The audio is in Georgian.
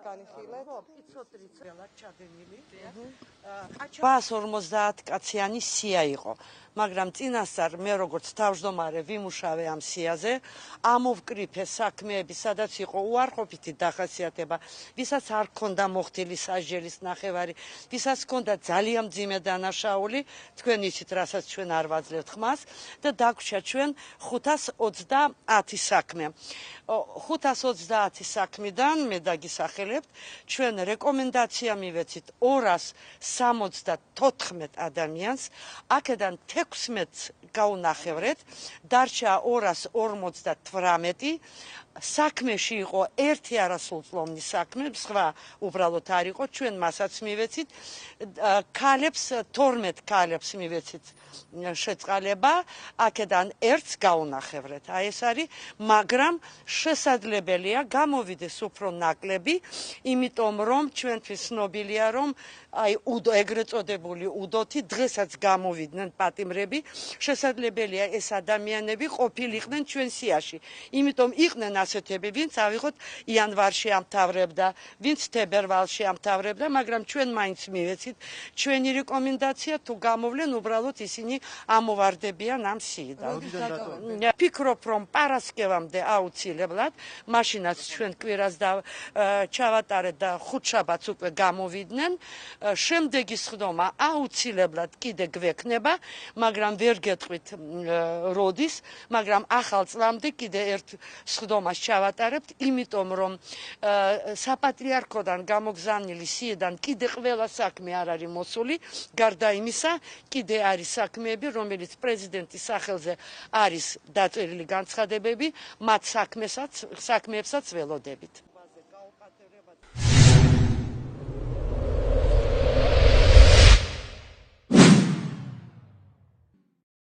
განიხილეთ? 150 კაციანი სია იყო, მაგრამ წინასწარ მე როგორც თავმჯდომარე ვიმუშავე ამ სიაზე, ამოვკრიფე საქმეები, სადაც იყო უარყოფითი დახასიათება, ვისაც არ ჰქონდა მოხდილი სასჯელის ნახევარი, ვისაც ჰქონდა ძალიან მძიმე დანაშაული, თქვენ იცით, რასაც ჩვენ არ ვაძლევთ ხმას და დაგვრჩა ჩვენ 530 საქმე. 530 საქმიდან მე დაგისახელებთ, ჩვენ რეკომენდაცია მივეცით 274 ადამიანს, აქედან 16 გაუნახევრეთ, დარჩა 258. საქმეში იყო ერთი არასრულწლოვანი საქმე, სხვა უბრალოდ არ იყო, ჩვენ მასაც მივეცით, ქალებს 12 ქალებს მივეცით შეწყალება, აქედან ერთს გაუნახევრეთ. აი ეს არის, მაგრამ შესაძლებელია გამოვიდეს უფრო ნაკლები, იმიტომ რომ ჩვენთვის ცნობილია, რომ აი ეგრეთ წოდებული უდოთი დღესაც გამოვიდნენ პატიმრები, შესაძლებელია ეს ადამიანები ყოფილიყვნენ ჩვენ სიაში. იმიტომ იყვნენ ასეთები, ვინც ავიღოთ იანვარში ამთავრებდა, ვინც თებერვალში ამთავრებდა, მაგრამ ჩვენ მაინც მივეცით ჩვენი რეკომენდაცია, თუ გამოვლენ, უბრალოდ ისინი ამოვარდებიან ამ სიიდან. ვფიქრობ, რომ პარასკევამდე აუცილებლად, მაშინაც ჩვენ კვირას ჩავატარეთ და ხუთშაბათს უკვე გამოვიდნენ. შემდეგი სხდომა აუცილებლად კიდე გვექნება, მაგრამ ვერ გეტყვით როდის, მაგრამ ახალ წლამდე კიდე ერთ სხდომას ჩავატარებთ, იმიტომ რომ საპატრიარქოდან გამოგზავნილი სიიდან კიდე ყველა საქმე არ არის მოსული, გარდა იმისა, კიდე არის საქმეები, რომელიც პრეზიდენტის სახელზე არის დაწერილი განცხადებები, მათ საქმეებსაც ველოდებით.